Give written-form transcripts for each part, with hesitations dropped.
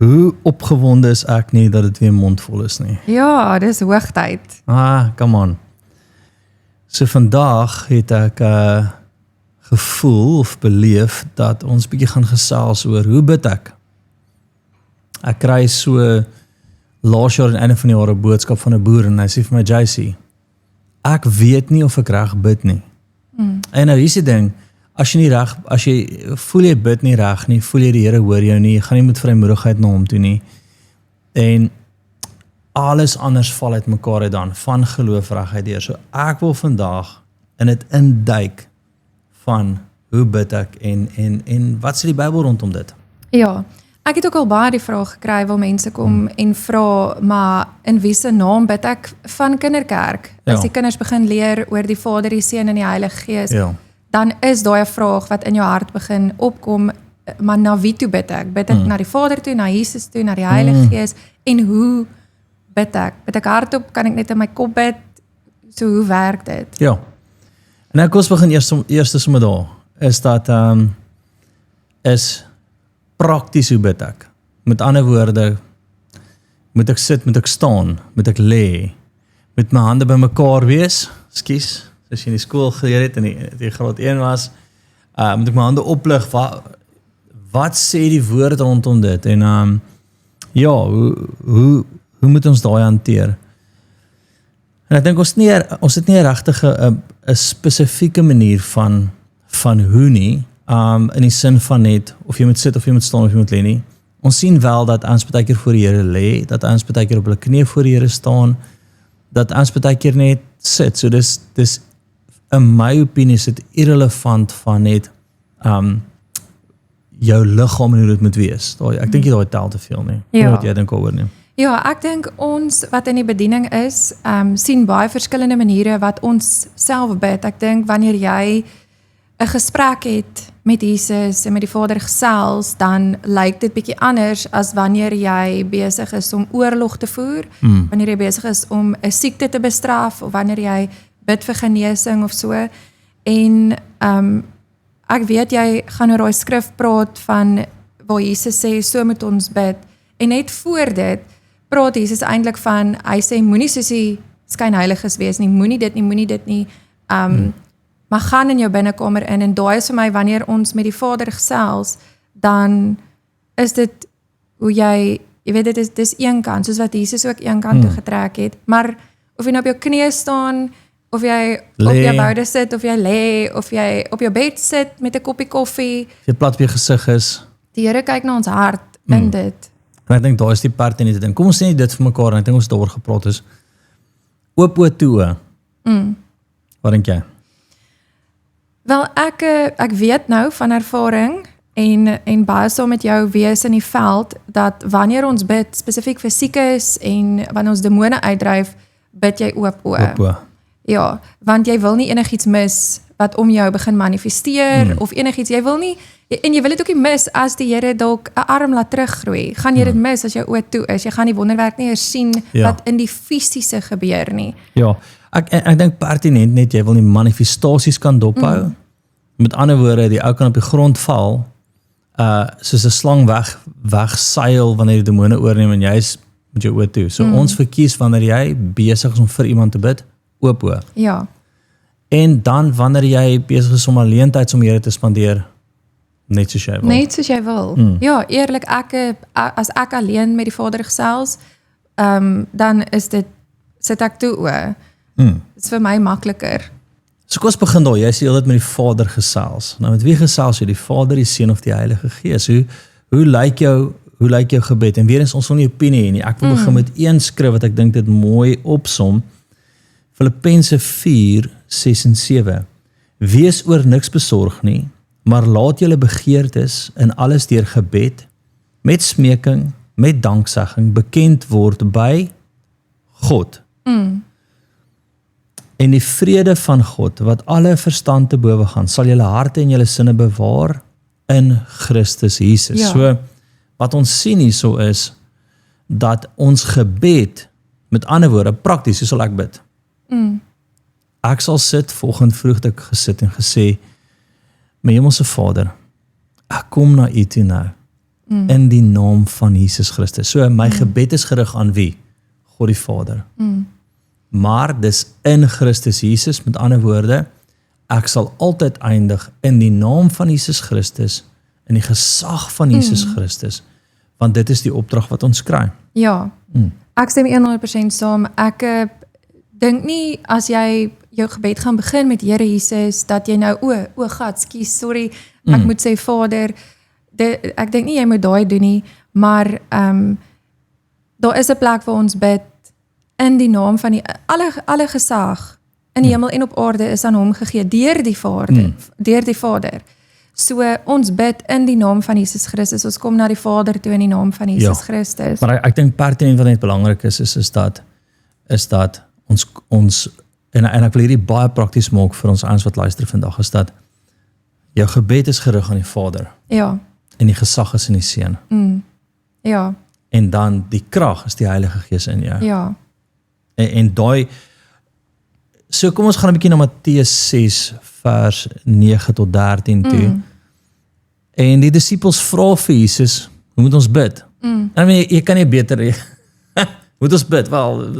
Hoe opgewonde is ek nie dat dit weer mondvol is nie. Ja, dis hoogtyd. Come on. So vandag het ek gevoel of beleef dat ons bietjie gaan gesels oor hoe bid ek. Ek kry so laas jaar aan die einde van die jaar 'n boodskap van 'n boer en hy sê vir my, JC, ek weet nie of ek reg bid nie. En nou hier is die ding, as jy voel jy bid nie reg nie, voel jy die Here hoor jou nie, jy gaan nie met vrymoedigheid na hom toe nie. En alles anders val uit mekaar uit dan, van geloof reguit deur. So ek wil vandag in dit induik van hoe bid ek en wat sê die Bybel rondom dit? Ja, ek het ook al baie die vraag gekry waar mense kom en vra, maar in wie se naam bid ek van kinderkerk? Ja. As die kinders begin leer oor die Vader, die Seun en die Heilige Gees, Ja. dan is daai 'n vraag wat in jou hart begin opkom, maar na wie toe bid ek? Bid ek na die Vader toe, na Jesus toe, na die Heilige Gees? En hoe bid ek? Bid ek hardop? Kan ek net in my kop bid? So hoe werk dit? Ja. En ek ons begin eers sommer daar, is dat is prakties hoe bid ek. Met ander woorde, moet ek sit, moet ek staan, moet ek lê, moet my hande bymekaar wees, soos jy in die skool geleer het en die graad 1 was, moet ek my hande oplig, wat sê die woord rondom dit, en ja, hoe moet ons daai hanteer? En ek dink ons het nie regtig 'n spesifieke manier van hoe nie, in die sin van net, of jy moet sit, of jy moet staan, of jy moet lê nie. Ons sien wel dat ons baie keer voor die Here lê, dat ons baie keer op hulle knieë voor die Here staan, dat ons baie keer net sit. So dis in my opinie is dit irrelevant van net jou liggaam en hoe dit moet wees. Ek dink jy daai tel te veel nie. Ja. Wat jy dink oor nie. Ja, ek dink ons wat in die bediening is, sien baie verskillende maniere wat ons self bid. Ek dink wanneer jy 'n gesprek het met Jesus en met die Vader gesels, dan lyk dit bietjie anders as wanneer jy besig is om oorlog te voer, wanneer jy besig is om 'n siekte te bestraf, of wanneer jy bid vir genesing of so. En ek weet jy gaan oor daai skrif praat van waar Jesus sê, so moet ons bid. En net voor dit praat Jesus eintlik van, hy sê, moenie soos die skynheiliges wees nie, moenie dit nie, maar gaan in jou binnekamer in, en daai is vir my, wanneer ons met die Vader gesels, dan is dit, hoe jy weet, dit is een kant, soos wat Jesus ook een kant toe getrek het, maar of jy nou op jou knieë staan, of jy op jou boude sit, of jy lê, of jy op jou bed sit met 'n koppie koffie, As jy plat op jou gesig is, die Here kyk na ons hart in dit. en ek dink daar is die part in die ding. Kom ons sê nie dit vir mekaar, en ek dink ons het daaroor gepraat is, oop oë toe. Wat dink jy? Wel, ek weet nou van ervaring en baie saam met jou wees in die veld, dat wanneer ons bid, spesifiek vir siekes en wanneer ons demone uitdryf, bid jy oop oë. Oop oë. Ja, want jy wil nie enigiets mis wat om jou begin manifesteer, of enigiets, jy wil nie, en jy wil dit ook nie mis as die Here dalk 'n arm laat teruggroei. Gaan jy dit mis as jou oë toe is? Jy gaan die wonderwerk nie eers sien wat in die fisiese gebeur nie. Ja, ek dink pertinent net, jy wil nie manifestasies kan dophou. Met ander woorde, die ou kan op die grond val, soos 'n slang wegseil wanneer die demone oorneem en jy is met jou oë toe. So ons verkies wanneer jy besig is om vir iemand te bid, oop oë. Ja, En dan wanneer jy besig is om alleen tyd om Here te spandeer, net soos jy wil. net soos jy wil. Ja, eerlik, as ek alleen met die Vader gesels, dan is dit, sit ek toe oë. Dit is vir my makliker. So kom ons begin daar, jy sê jy het met die Vader gesels. Nou met wie gesels jy? Die Vader, die Seun of die Heilige Gees? Hoe lyk jou gebed? En weer eens, ons wil nie opinie hê nie. Ek wil begin met een skrif wat ek dink dit mooi opsom. Filippense 4:6 en 7. Wees oor niks besorg nie, maar laat julle begeertes in alles deur gebed, met smeking, met danksegging bekend word by God. En die vrede van God, wat alle verstand te bowe gaan, sal julle harte en julle sinne bewaar in Christus Jesus. Ja. So, wat ons sien hierso is, dat ons gebed, met ander woorde, prakties, hoe sal ek bid? Ek sal sit, volgende vroeg het ek gesit en gesê, my hemelse Vader, ek kom na U toe nou. in die naam van Jesus Christus. So my gebed is gerig aan wie? God die Vader. Maar dis in Christus Jesus, met ander woorde, ek sal altyd eindig in die naam van Jesus Christus, in die gesag van Jesus Christus, want dit is die opdrag wat ons kry. Ja, ek stem 100% saam. Ek dink nie as jy jou gebed gaan begin met Here Jesus, dat jy nou, o God, skus, sorry, ek moet sê Vader, ek dink nie jy moet daai doen nie, maar daar is 'n plek waar ons bid in die naam van die alle gesag in die hemel en op aarde is aan hom gegee deur die Vader. So ons bid in die naam van Jesus Christus. Ons kom na die Vader toe in die naam van Jesus Christus. Maar ek dink pertinent wat net belangrik is dat ons en ek wil hierdie baie prakties maak vir ons ouens wat luister vandag, is dat jou gebed is gerig aan die Vader. Ja. En die gesag is in die Seun. Ja. En dan die krag is die Heilige Gees in jou. Ja. En daai, so kom ons gaan 'n bietjie na Matteus 6 vers 9 tot 13 toe. En die disippels vra vir Jesus, hoe moet ons bid? En jy kan nie beter, moet ons bid? Wel,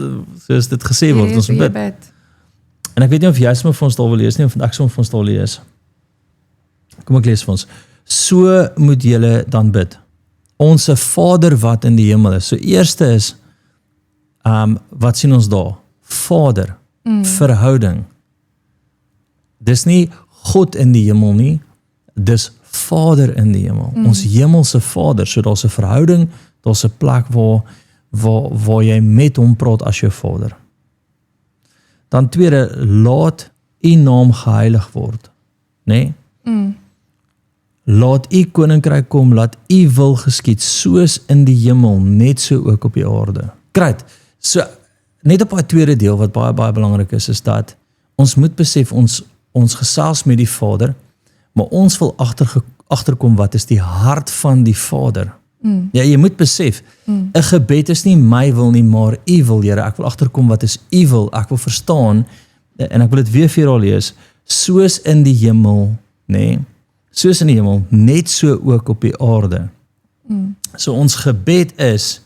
soos dit gesê word, ons bid. En ek weet nie of jy sommer vir ons daar wil lees nie, of ek sommer vir ons daar lees. Kom ek lees vir ons. So moet julle dan bid. Onse Vader wat in die hemel is. So eerste is, wat sien ons daar? Vader, verhouding. Dis nie God in die hemel nie, dis Vader in die hemel. Ons hemelse Vader, so daar's 'n verhouding, daar's 'n plek waar jy met hom praat as jou Vader. Dan tweede, laat u naam geheilig word, nê? Laat u koninkryk kom, laat u wil geskied, soos in die hemel, net so ook op die aarde. Kryt, so net op daai tweede deel wat baie baie belangrik is dat ons moet besef ons gesels met die Vader, maar ons wil agterkom wat is die hart van die Vader. Ja, jy moet besef, 'n gebed is nie my wil nie, maar u wil, Here. Ek wil agterkom wat is u wil. Ek wil verstaan, en ek wil dit weer vir julle lees, soos in die hemel, nê? Soos in die hemel, net so ook op die aarde. So ons gebed is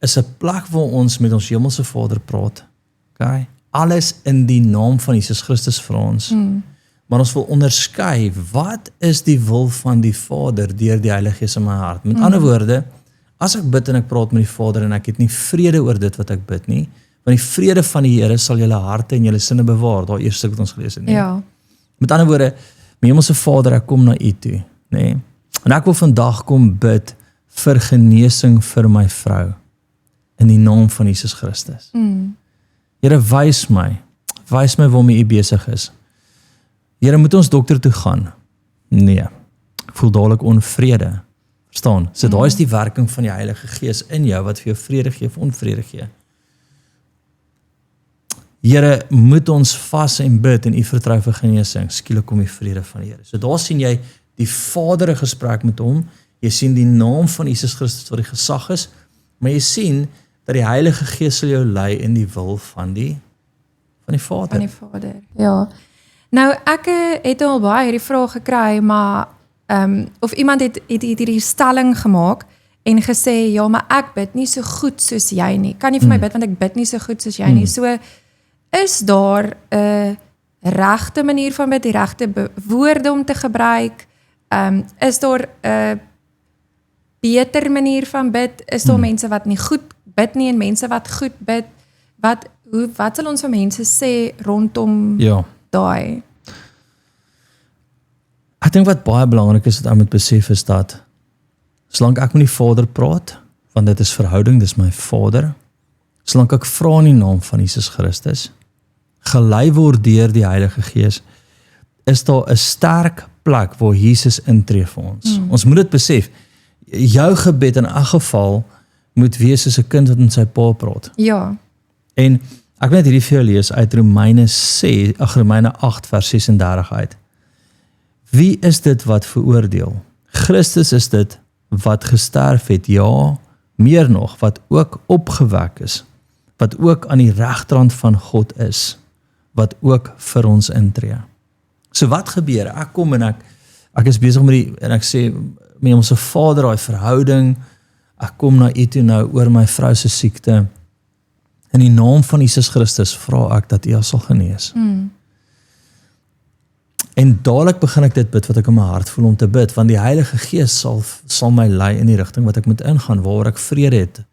'n plek waar ons met ons hemelse Vader praat. Okay? Alles in die naam van Jesus Christus vir ons. Maar ons wil onderskei, wat is die wil van die Vader deur die Heilige Gees in my hart? Met ander woorde, as ek bid en ek praat met die Vader en ek het nie vrede oor dit wat ek bid nie, want die vrede van die Here sal julle harte en julle sinne bewaar, daai eerste wat ons gelees het nie. Ja. Met ander woorde, my hemelse Vader, ek kom na u toe, nê? En ek wil vandag kom bid vir genesing vir my vrou in die naam van Jesus Christus. Here, wys my waarmee u besig is. Here, moet ons dokter toe gaan? Nee. Ek voel dadelik onvrede. Verstaan? So daai is die werking van die Heilige Gees in jou wat vir jou vrede gee of onvrede gee. Here, moet ons vas en bid en u vertrou vir genesing. Skielik kom die vrede van die Here. So daar sien jy die Vader 'n gesprek met hom. Jy sien die naam van Jesus Christus wat die gesag is, maar jy sien dat die Heilige Gees sal jou lei in die wil van die Vader. Van die Vader. Ja. Nou ek het al baie hierdie vraag gekry, maar of iemand het hierdie stelling gemaak en gesê, ja, maar ek bid nie so goed soos jy nie. Kan nie vir my bid want ek bid nie so goed soos jy nie. So is daar 'n regte manier van bid, die regte woorde om te gebruik? Is daar 'n beter manier van bid? Is daar mense wat nie goed bid nie en mense wat goed bid? Wat sal ons vir mense sê rondom daai? Ek dink wat baie belangrik is wat ek moet besef is dat solank ek met die Vader praat, want dit is verhouding, dis my Vader, solank ek vra in die naam van Jesus Christus, gelei word deur die Heilige Gees, is daar 'n sterk plek waar Jesus intree vir ons. Ons moet dit besef. Jou gebed in 'n geval moet wees soos 'n kind wat met sy pa praat. Ja. En ek wil net hierdie vir jou lees uit Romeine 8 vers 36 uit. Wie is dit wat veroordeel? Christus is dit wat gesterf het, ja, meer nog, wat ook opgewek is, wat ook aan die regterhand van God is, wat ook vir ons intree. So wat gebeur? Ek kom en ek is besig met en ek sê, met ons Vader, daai verhouding, ek kom na U toe nou oor my vrou se siekte. In die naam van Jesus Christus vra ek dat U haar sal genees. En dadelik begin ek dit bid wat ek in my hart voel om te bid, want die Heilige Gees sal my lei in die rigting wat ek moet ingaan, waar ek vrede het.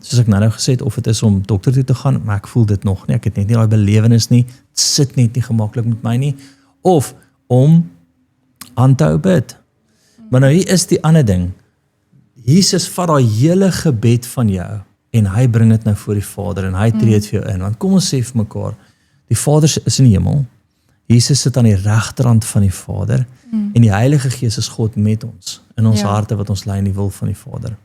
Soos ek nou gesê het, of het is om dokter toe te gaan, maar ek voel dit nog nie, ek het net nie daai belewenis nie, het sit net nie gemaklik met my nie, of om aan te hou bid. Maar nou hier is die ander ding, Jesus vat daai hele gebed van jou, en hy bring dit nou voor die Vader, en hy tree dit vir jou in, want kom ons sê vir mekaar, die Vader is in die hemel, Jesus sit aan die regterhand van die Vader, en die Heilige Gees is God met ons, in ons harte wat ons lei in die wil van die Vader.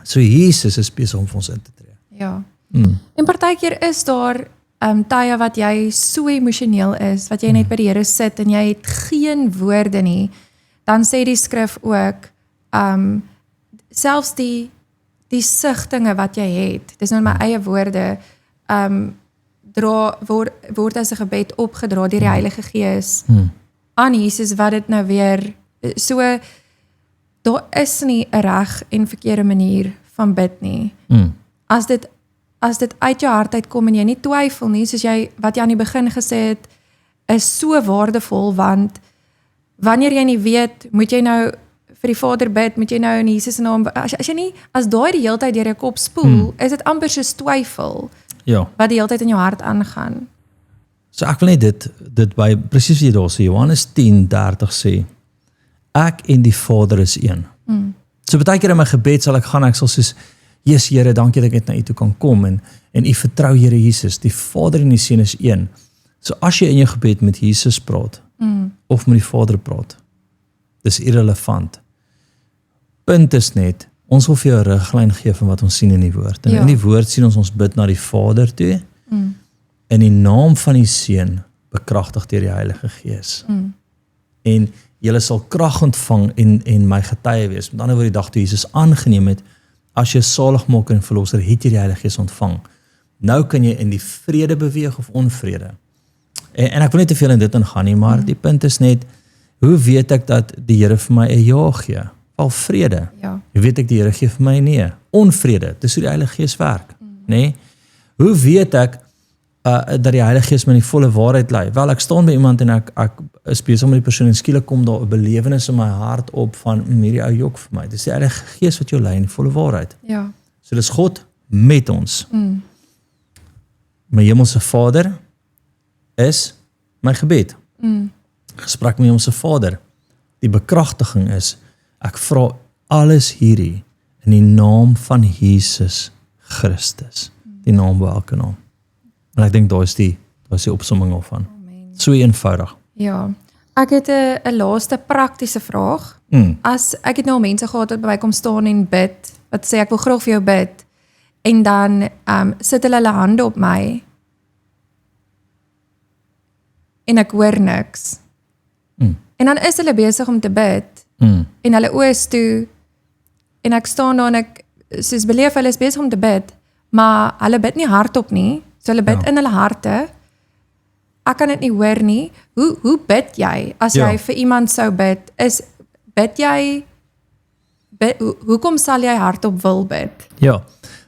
So Jesus is besig om vir ons in te tree. Ja. En partykeer is daar tye wat jy so emosioneel is, wat jy net by die Here sit en jy het geen woorde nie, dan sê die skrif ook, selfs die sigtinge wat jy het, dis nou my eie woorde, word as 'n gebed opgedra deur die Heilige Gees aan Jesus, wat dit nou weer, so, daar is nie 'n reg en verkeerde manier van bid nie. As dit uit jou hart uitkom en jy nie twyfel nie, soos wat jy aan die begin gesê het, is so waardevol, want wanneer jy nie weet, moet jy nou vir die Vader bid, moet jy nou in Jesus se naam, as daai die hele tyd deur jou kop spoel, is dit amper soos twyfel, wat die hele tyd in jou hart aangaan. So ek wil net dit by, presies wat jy daar sê, Johannes 10:30 sê, ek en die Vader is een. So baie keer in my gebed sal ek gaan, ek sal soos, Jesus Here, dankie dat ek net na U toe kan kom, en U vertrou Here Jesus, die Vader en die Seun is een. So as jy in jou gebed met Jesus praat, of met die Vader praat, dis irrelevant. Punt is net, ons wil vir jou 'n riglyn gee van wat ons sien in die woord. En in die woord sien ons bid na die Vader toe, in die naam van die Seun, bekragtig deur die Heilige Gees. En julle sal krag ontvang en my getuie wees. Met ander woorde, die dag toe Jesus aangeneem het, as jy saligmaker en verlosser, het jy die Heilige Gees ontvang. Nou kan jy in die vrede beweeg of onvrede. En ek wil nie te veel in dit ingaan nie, maar die punt is net, hoe weet ek dat die Here vir my 'n ja gee? Val vrede. Hoe weet ek die Here gee vir my 'n nee? Onvrede. Dis hoe die Heilige Gees werk, nê? Hoe weet ek dat die Heilige Gees my in die volle waarheid lei? Wel, ek staan by iemand en ek is besig met die persoon en skielik kom daar 'n belewenis in my hart op van hierdie ou jok vir my. Dis die Heilige Gees wat jou lei in die volle waarheid. So dis God met ons. My hemelse Vader is my gebed. Gesprek met hemelse Vader. Die bekragtiging is, ek vra alles hierdie in die naam van Jesus Christus. Die naam bo elke naam. En ek dink daar is die opsomming al van. So eenvoudig. Ja. Ek het 'n laaste praktiese vraag. As ek het nou mense gehad wat by my kom staan en bid, wat sê ek wil graag vir jou bid, en dan sit hulle hande op my, en ek hoor niks. En dan is hulle besig om te bid, en hulle oë is toe, en ek staan daar en ek soos beleef hulle is besig om te bid, maar hulle bid nie hardop nie, so hulle bid in hulle harte. Ek kan dit nie hoor nie. Hoe bid jy as jy vir iemand sou bid? Hoekom sal jy hardop wil bid? Ja,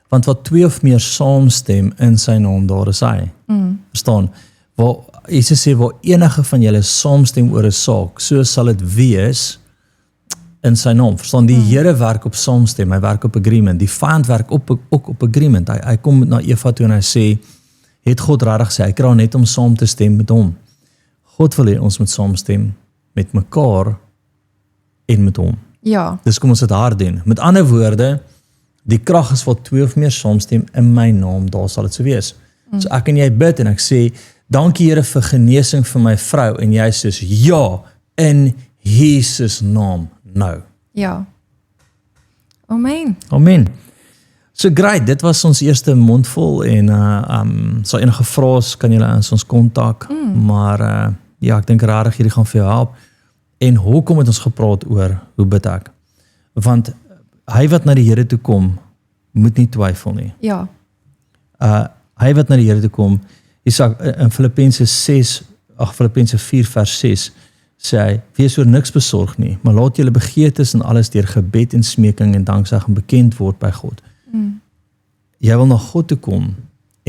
want wat 2 of meer saamstem in sy naam, daar is hy. Verstaan? Waar Jesus sê, waar enige van julle saamstem oor 'n saak, so sal dit wees in sy naam. Verstaan, die Here werk op saamstem, hy werk op agreement. Die vyand werk ook op agreement. Hy kom na Eva toe en hy sê, het God regtig sê, hy kry net om saam te stem met hom. God wil hê ons moet saamstem met mekaar en met hom. Ja. Dis kom ons dit daar doen. Met ander woorde, die krag is wat 2 of meer saamstem in my naam, daar sal dit so wees. So ek en jy bid en ek sê, dankie Here vir genesing vir my vrou, en jy sê, ja, in Jesus naam, nou. Ja. Amen. Amen. So great, dit was ons eerste mondvol, en so enige vrae kan julle ons kontak, maar ja, ek dink regtig hierdie gaan vir jou help. En hoekom het ons gepraat oor hoe bid ek? Want hy wat na die Here toe kom, moet nie twyfel nie. Ja. Hy wat na die Here toe kom, in Filippense 4 vers 6, sê hy, wees oor niks besorg nie, maar laat julle begeertes en alles deur gebed en smeking en danksegging bekend word by God. Jy wil na God toe kom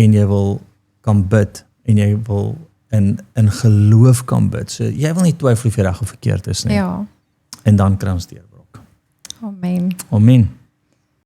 en jy wil kan bid en jy wil in geloof kan bid. So jy wil nie twyfel of jy reg of verkeerd is nie. Ja. En dan kry ons deurbrok. Amen. Amen.